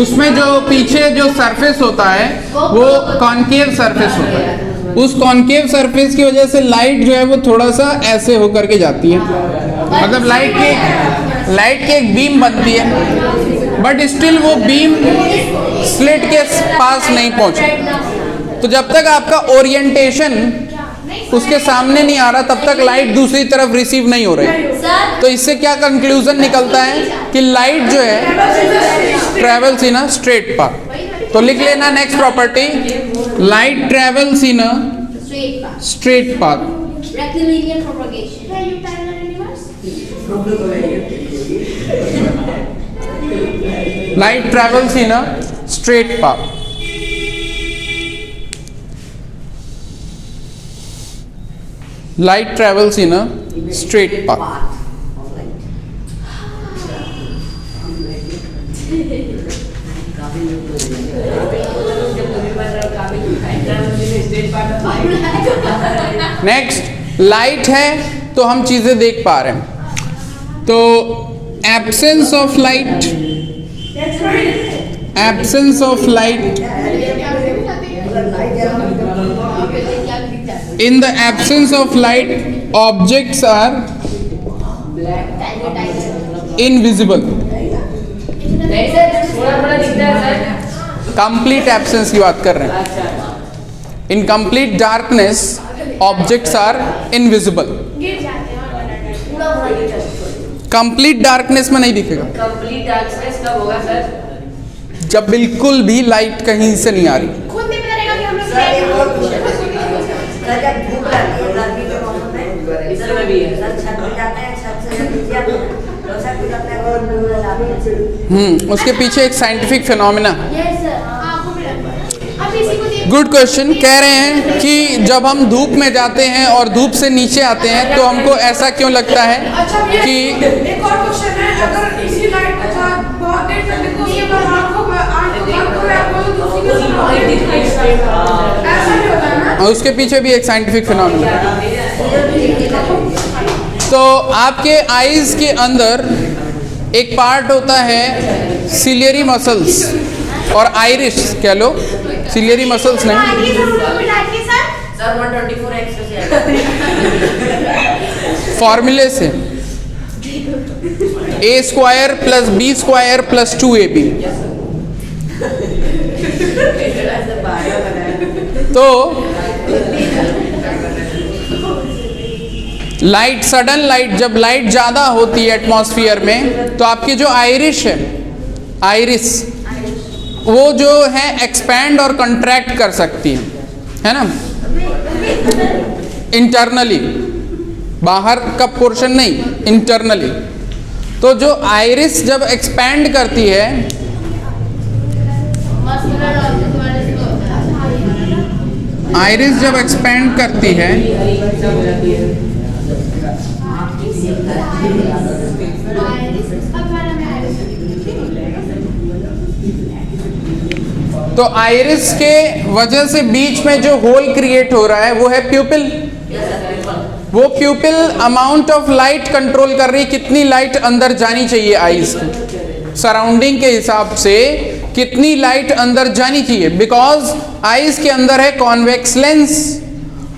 उसमें जो पीछे जो सरफेस होता है वो कॉनकेव सरफेस होता है। उस कॉनकेव सरफेस की वजह से लाइट जो है वो थोड़ा सा ऐसे होकर के जाती है, मतलब लाइट की एक बीम बनती है, बट स्टिल वो बीम स्लिट के पास नहीं पहुंचे। तो जब तक आपका ओरिएंटेशन उसके सामने नहीं आ रहा तब तक लाइट दूसरी तरफ रिसीव नहीं हो रही। सर तो इससे क्या कंक्लूजन निकलता है कि लाइट जो है travels in a straight path. तो लिख लेना next property, light travels in a straight path. Straight path. Rectilinear propagation. Are you parallel universe? Light travels in a straight path. Light travels in a straight path. Next, light है तो हम चीजें देख पा रहे हैं। तो absence of light, absence of light, in the absence of light objects are invisible. नहीं सर, थोड़ा थोड़ा दिखता है सर। कंप्लीट एब्सेंस की बात कर रहे हैं। अच्छा, in complete darkness objects are invisible. गिर जाते हैं और कंप्लीट डार्कनेस में नहीं दिखेगा। कंप्लीट डार्कनेस कब होगा सर? जब बिल्कुल भी लाइट कहीं से नहीं आ रही। खुद नहीं पता रहेगा कि हम लोग जब धूप लगती है गर्मी के मौसम में इधर में भी है। सर छत पे जाते हैं, छत से जब नीचे आते हैं तो छत पे जाते हैं और दूर जाते हैं। उसके पीछे एक साइंटिफिक फिनोमिना। Yes sir. आपको भी लगता है। Good question. कह रहे हैं कि जब हम धूप में जाते हैं और धूप से नीचे आते हैं तो हमको ऐसा क्यों लगता है अच्छा भैया, कि एक और क्वेश्चन है, अगर इसी लाइट अच्छा बहुत देर तक देखो उसके बाद आंखों बंद हो रहा है तो उसी के साथ ऐसा नहीं होता है ना? उसके पीछे भी एक साइंटिफिक फिनोमेना है। तो आपके आईज के अंदर एक पार्ट होता है सिलियरी मसल्स और आइरिश कह लो, सिलियरी मसल्स नहीं, सर 124x से फॉर्मूले से a² + b² + 2ab। तो लाइट, सडन लाइट, जब लाइट ज़्यादा होती है एटमॉस्फेयर में तो आपकी जो आइरिश है, आइरिस वो जो है एक्सपैंड और कंट्रैक्ट कर सकती है ना, इंटरनली, बाहर का पोर्शन नहीं, इंटरनली। तो जो आइरिस जब एक्सपैंड करती है, आइरिस जब एक्सपैंड करती है तो आइरिस के वजह से बीच में जो होल क्रिएट हो रहा है वो है प्यूपिल। वो प्यूपिल अमाउंट ऑफ लाइट कंट्रोल कर रही, कितनी लाइट अंदर जानी चाहिए आईज की, सराउंडिंग के हिसाब से कितनी लाइट अंदर जानी चाहिए। बिकॉज आईज के अंदर है कॉन्वेक्स लेंस,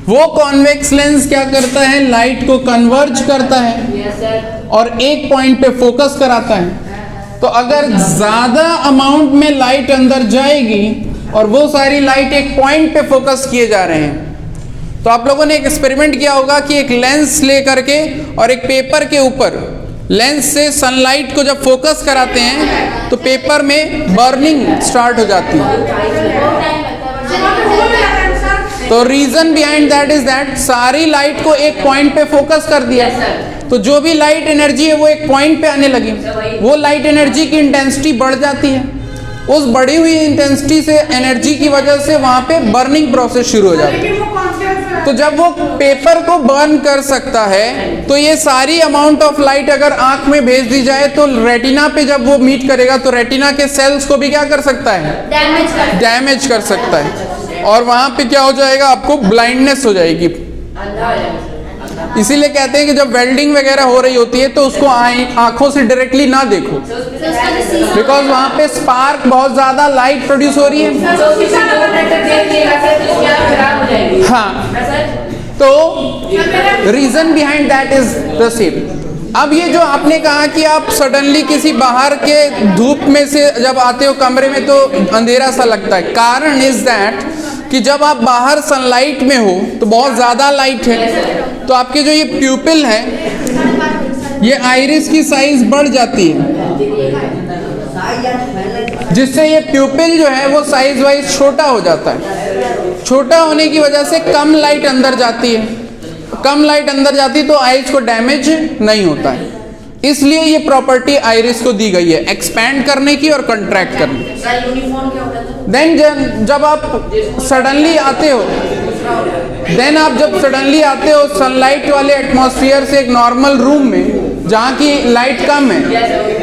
वो कॉन्वेक्स लेंस क्या करता है, लाइट को कन्वर्ज करता है और एक पॉइंट पे फोकस कराता है। तो अगर ज्यादा अमाउंट में लाइट अंदर जाएगी और वो सारी लाइट एक पॉइंट पे फोकस किए जा रहे हैं, तो आप लोगों ने एक एक्सपेरिमेंट किया होगा कि एक लेंस ले करके और एक पेपर के ऊपर लेंस से सनलाइट को जब फोकस कराते हैं तो पेपर में बर्निंग स्टार्ट हो जाती है। तो reason behind that is that सारी लाइट को एक पॉइंट पे फोकस कर दिया, तो जो भी लाइट एनर्जी है वो एक पॉइंट पे आने लगी, वो लाइट एनर्जी की इंटेंसिटी बढ़ जाती है। उस बढ़ी हुई इंटेंसिटी से, एनर्जी की वजह से वहां पे बर्निंग प्रोसेस शुरू हो जाती है। तो जब वो पेपर को बर्न कर सकता है तो ये सारी अमाउंट ऑफ लाइट अगर आंख में भेज दी जाए तो रेटिना पे जब वो मीट करेगा तो रेटिना के सेल्स को भी क्या कर सकता है, डैमेज कर सकता है, और वहां पे क्या हो जाएगा, आपको ब्लाइंडनेस हो जाएगी। इसीलिए कहते हैं कि जब वेल्डिंग वगैरह हो रही होती है तो उसको आंखों से डायरेक्टली ना देखो, बिकॉज वहां पे स्पार्क, बहुत ज्यादा लाइट प्रोड्यूस हो रही है। हाँ, तो reason behind that is the same. अब ये जो आपने कहा कि आप सडनली किसी बाहर के धूप में से जब आते हो कमरे में तो अंधेरा सा लगता है, कारण इज दैट कि जब आप बाहर सनलाइट में हो तो बहुत ज़्यादा लाइट है, तो आपके जो ये प्यूपिल है, ये आइरिस की साइज बढ़ जाती है, जिससे ये प्यूपिल जो है वो साइज वाइज छोटा हो जाता है। छोटा होने की वजह से कम लाइट अंदर जाती है, कम लाइट अंदर जाती तो आइज को डैमेज नहीं होता है। इसलिए ये प्रॉपर्टी आइरिस को दी गई है, एक्सपैंड करने की और कंट्रैक्ट करने की। देन जब आप सडनली आते हो, सनलाइट वाले एटमॉस्फेयर से एक नॉर्मल रूम में जहाँ की लाइट कम है,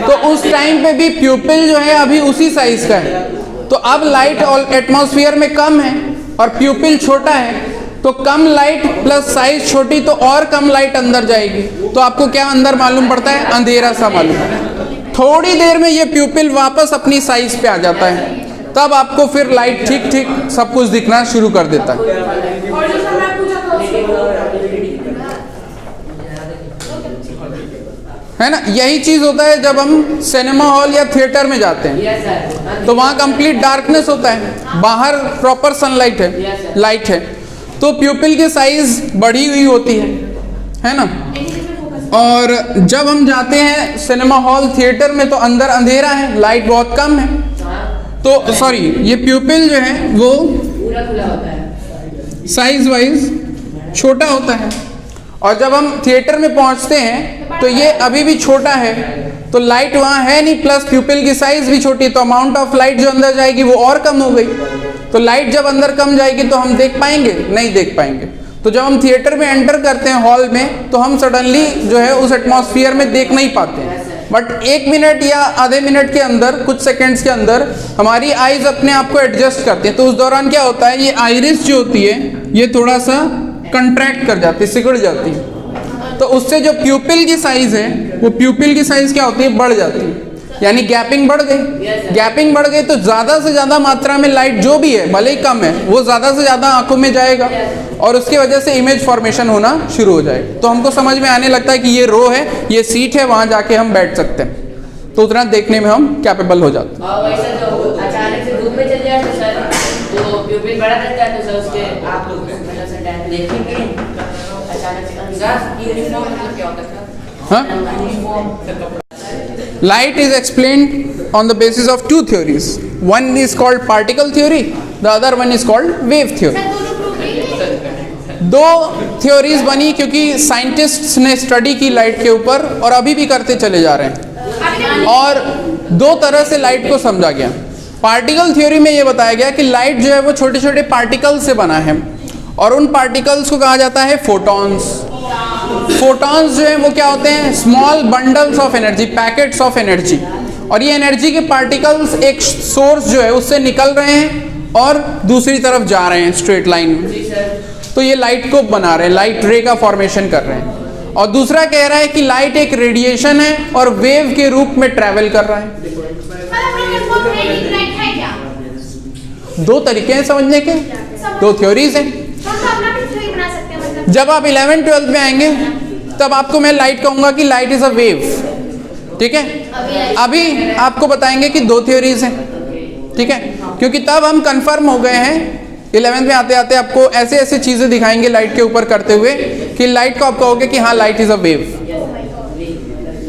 तो उस टाइम पे भी प्यूपिल जो है अभी उसी साइज का है। तो अब लाइट एटमॉस्फेयर में कम है और प्यूपिल छोटा है, तो कम लाइट प्लस साइज छोटी तो और कम लाइट अंदर जाएगी, तो आपको क्या अंदर मालूम पड़ता है, अंधेरा सा मालूम पड़ता है। थोड़ी देर में ये प्यूपिल वापस अपनी साइज पे आ जाता है, तब आपको फिर लाइट ठीक ठीक सब कुछ दिखना शुरू कर देता है। और जो समय पूछा था है ना, यही चीज होता है जब हम सिनेमा हॉल या थिएटर में जाते हैं तो वहाँ कंप्लीट डार्कनेस होता है, बाहर प्रॉपर सनलाइट है, लाइट है, तो प्यूपिल की साइज बढ़ी हुई होती है ना। और जब हम जाते हैं सिनेमा हॉल, थिएटर में, तो अंदर अंधेरा है, लाइट बहुत कम है, तो सॉरी, ये प्यूपिल जो है वो पूरा खुला होता है, साइज वाइज छोटा होता है। और जब हम थिएटर में पहुंचते हैं तो ये अभी भी छोटा है, तो लाइट वहाँ है नहीं, प्लस प्यूपिल की साइज भी छोटी, तो अमाउंट ऑफ लाइट जो अंदर जाएगी वो और कम हो गई। तो लाइट जब अंदर कम जाएगी तो हम देख पाएंगे? नहीं देख पाएंगे। तो जब हम थिएटर में एंटर करते हैं हॉल में, तो हम सडनली जो है उस एटमॉस्फेयर में देख नहीं पाते हैं, बट 1 मिनट या आधे मिनट के अंदर, कुछ सेकंड्स के अंदर हमारी आईज अपने आप को एडजस्ट करती हैं। तो उस दौरान क्या होता है, ये आइरिस जो होती है ये थोड़ा सा कंट्रैक्ट कर जाती है, सिकुड़ जाती है। तो उससे जो प्यूपिल की साइज है, वो प्यूपिल की साइज क्या होती है, बढ़ जाती है, यानी गैपिंग बढ़ गई। गैपिंग बढ़ गई तो ज़्यादा से ज़्यादा मात्रा में लाइट जो भी है, भले ही कम है, वो ज़्यादा से ज़्यादा आंखों में जाएगा और उसकी वजह से इमेज फॉर्मेशन होना शुरू हो जाएगा। तो हमको समझ में आने लगता है कि ये रो है, ये सीट है, वहाँ जाके हम बैठ सकते हैं। तो उतना देखने में हम कैपेबल हो जाते हैं। और वैसा जो अचानक से धूप में चल जाए तो सर जो प्यूपिल बड़ा रहता है, तो सर उसके आप लोग मतलब सर टाइम देखेंगे अचानक से अंदाज यूनिफॉर्म मतलब क्या होता है? हाँ, light is explained on the basis of 2 theories. One is called particle theory, the other one is called wave theory. दो थ्योरीज बनी क्योंकि साइंटिस्ट्स ने स्टडी की लाइट के ऊपर और अभी भी करते चले जा रहे हैं, और दो तरह से लाइट को समझा गया। पार्टिकल थ्योरी में ये बताया गया कि लाइट जो है वो छोटे छोटे पार्टिकल से बना है, और उन पार्टिकल्स को कहा जाता है फोटॉन्स। फोटॉन्स जो है वो क्या होते हैं, small bundles of energy, packets of energy, और ये एनर्जी के पार्टिकल्स एक सोर्स जो है उससे निकल रहे हैं और दूसरी तरफ जा रहे हैं स्ट्रेट लाइन में। तो ये लाइट को बना रहे हैं, लाइट रे का फॉर्मेशन कर रहे हैं। और दूसरा कह रहा है कि लाइट एक रेडिएशन है और वेव के रूप में ट्रैवल कर रहा है। दो तरीके हैं समझने के, दो थ्योरीज हैं। जब आप 11th-12th में आएंगे तब आपको मैं लाइट कहूंगा कि लाइट इज अ वेव, ठीक है। अभी आपको बताएंगे कि दो थ्योरीज हैं, ठीक है, क्योंकि तब हम कंफर्म हो गए हैं। 11th में आते आते आपको ऐसे ऐसे चीजें दिखाएंगे लाइट के ऊपर करते हुए कि लाइट को आप कहोगे कि हाँ लाइट इज अ वेव।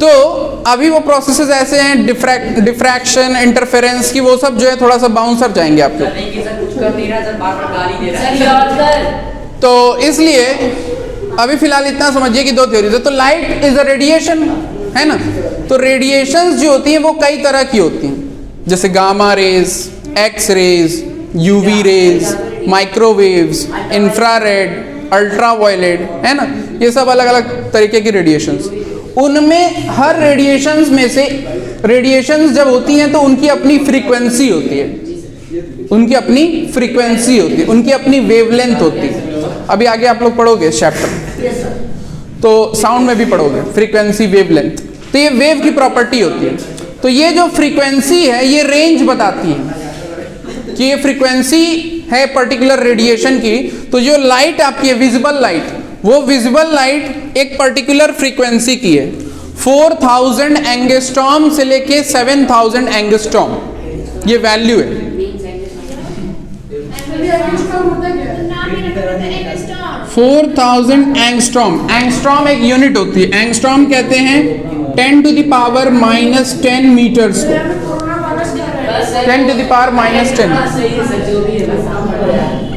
तो अभी वो प्रोसेसेस ऐसे हैं, डिफ्रैक्शन, इंटरफेरेंस की, वो सब जो है थोड़ा सा बाउंसर जाएंगे आपको। तो इसलिए अभी फिलहाल इतना समझिए कि दो थ्योरीज है। तो लाइट इज अ रेडिएशन, है ना। तो रेडिएशंस जो होती हैं वो कई तरह की होती हैं, जैसे gamma rays, X rays, UV rays, microwaves, infrared, ultraviolet, है ना। ये सब अलग अलग तरीके की रेडिएशंस। उनमें हर रेडिएशंस में से, रेडिएशंस जब होती हैं तो उनकी अपनी फ्रीक्वेंसी होती है, उनकी अपनी फ्रीक्वेंसी होती है, उनकी अपनी वेवलेंथ होती है। अभी आगे आप लोग पढ़ोगे चैप्टर, तो साउंड में भी पढ़ोगे फ्रीक्वेंसी, वेवलेंथ। तो ये वेव की प्रॉपर्टी होती है। तो ये जो फ्रीक्वेंसी है ये रेंज बताती है कि ये फ्रीक्वेंसी है पर्टिकुलर रेडिएशन की। तो जो लाइट आपकी है विजिबल लाइट, वो विजिबल लाइट एक पर्टिकुलर फ्रीक्वेंसी की है। 4000 एंगस्ट्रॉम से लेके 7000 एंगस्ट्रॉम ये वैल्यू है। 4000 एंगस्ट्रॉम, एंगस्ट्रॉम एक यूनिट होती है। एंगस्ट्रॉम कहते हैं 10 to the power -10 मीटर्स को, 10 to the power -10,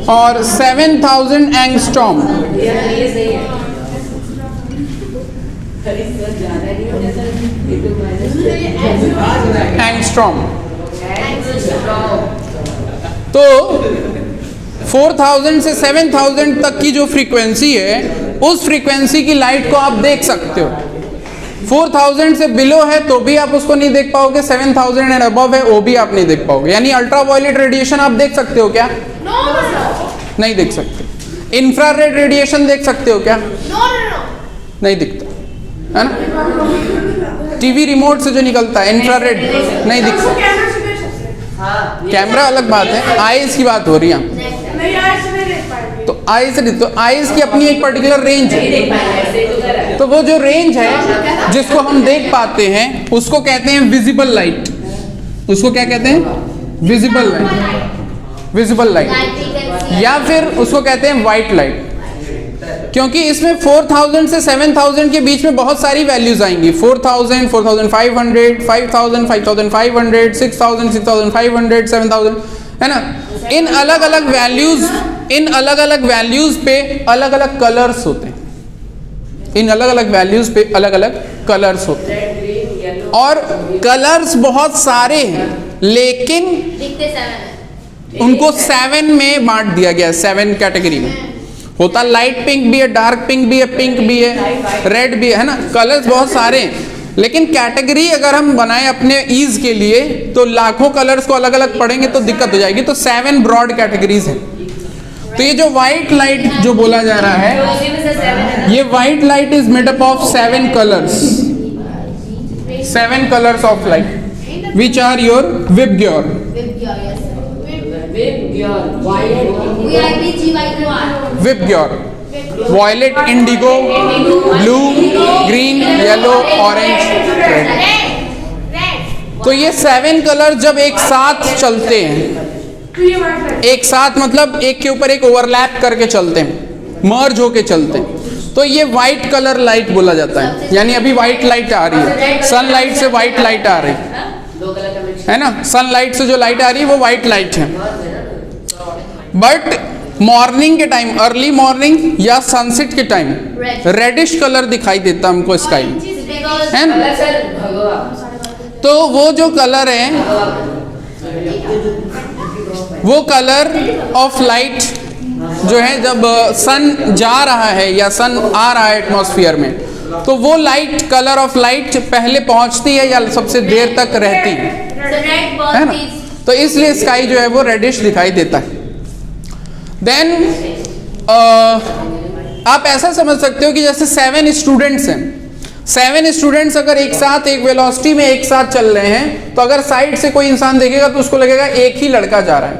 और 7000 एंगस्ट्रॉम, एंगस्ट्रॉम। तो 4000 से 7000 तक की जो फ्रीक्वेंसी है, उस फ्रीक्वेंसी की लाइट को आप देख सकते हो। 4000 से बिलो है तो भी आप उसको नहीं देख पाओगे, 7000 एंड अबव है वो भी आप नहीं देख पाओगे। यानी अल्ट्रावायलेट रेडिएशन आप देख सकते हो क्या? नहीं देख सकते। इंफ्रारेड रेडिएशन देख सकते हो क्या? नहीं दिखता, है ना। टीवी रिमोट से जो निकलता है इंफ्रारेड नहीं दिखता। कैमरा अलग बात है, आईज की बात हो रही है। तो आईज से, तो आईज की अपनी एक पर्टिकुलर रेंज है। तो वो जो रेंज है जिसको हम देख पाते हैं उसको कहते हैं विजिबल लाइट। उसको क्या कहते हैं? विजिबल लाइट, विजिबल लाइट, या फिर उसको कहते हैं वाइट लाइट। क्योंकि इसमें 4000 से 7000 के बीच में बहुत सारी वैल्यूज आएंगी। 4000, 4500, 5000, 5500, 6000, 6500, 7000, है ना। इन अलग अलग वैल्यूज पे अलग अलग कलर्स होते हैं। इन अलग अलग वैल्यूज पे अलग अलग कलर्स होते हैं, और कलर्स बहुत सारे हैं लेकिन उनको 7 में बांट दिया गया, 7 कैटेगरी में। होता लाइट पिंक भी है, डार्क पिंक भी है, पिंक भी है, रेड भी है ना, कलर्स बहुत सारे हैं। लेकिन कैटेगरी अगर हम बनाए अपने ईज के लिए तो लाखों कलर्स को अलग अलग पढ़ेंगे तो दिक्कत हो जाएगी। तो 7 ब्रॉड कैटेगरीज हैं। तो ये जो व्हाइट लाइट जो बोला जा रहा है, तो उसी में से 7 है ना। ये white light is made up of 7 colours, 7 colours of light which are your VIBGYOR, VIBGYOR, violet, indigo, blue, green, yellow, orange, red. तो ये 7 कलर जब एक साथ चलते हैं, तो ये व्हाइट लाइट एक साथ मतलब एक के ऊपर एक ओवरलैप करके चलते हैं, मर्ज होके चलते हैं, तो ये व्हाइट कलर लाइट बोला जाता है। यानी अभी व्हाइट लाइट आ रही है, सनलाइट से व्हाइट लाइट आ रही है, 2 कलर का मिक्स है ना, सनलाइट से जो लाइट आ रही है वो व्हाइट लाइट है। बट मॉर्निंग के टाइम, अर्ली मॉर्निंग या सनसेट के टाइम रेडिश कलर दिखाई देता हमको स्काई में, है ना। कलर सर भगवा, तो वो जो कलर है, वो कलर ऑफ लाइट जो है, जब सन जा रहा है या सन आ रहा है एटमॉस्फेयर में, तो वो लाइट, कलर ऑफ लाइट पहले पहुंचती है या सबसे देर तक रहती है ना। तो इसलिए स्काई जो है वो रेडिश दिखाई देता है। देन आप ऐसा समझ सकते हो कि जैसे 7 स्टूडेंट्स हैं, 7 स्टूडेंट्स अगर एक साथ एक वेलोसिटी में एक साथ चल रहे हैं, तो अगर साइड से कोई इंसान देखेगा तो उसको लगेगा एक ही लड़का जा रहा है।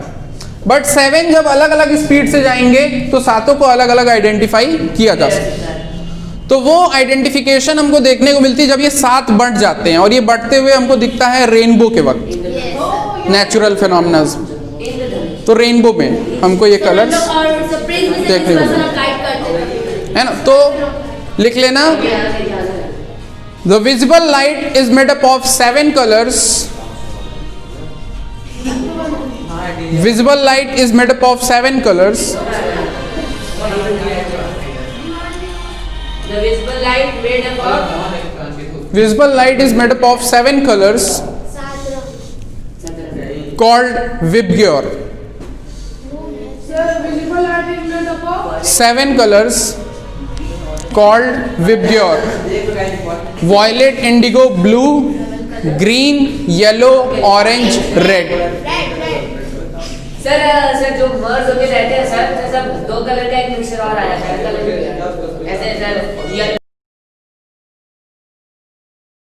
बट 7 जब अलग अलग स्पीड से जाएंगे तो सातों को अलग अलग आइडेंटिफाई किया जा सकता है। तो वो आइडेंटिफिकेशन हमको देखने को मिलती है जब ये 7 बढ़ जाते हैं, और ये बढ़ते हुए हमको दिखता है रेनबो के वक्त, नेचुरल फिनोमेना। तो रेनबो में हमको ये कलर्स देखने को मिलते है ना। तो लिख लेना, the visible light is made up of 7 colours, visible light is made up of 7 colors. The visible light made up of Visible light is made up of 7 colors called Vibgyor. Sir visible light is made up of 7 colors called Vibgyor. Violet, indigo, blue, green, yellow, orange, red. Sir जो मर्ज होके रहते हैं sir, सब 2 colour का एक mixture और आ जाता है, कलर ऐसे सर।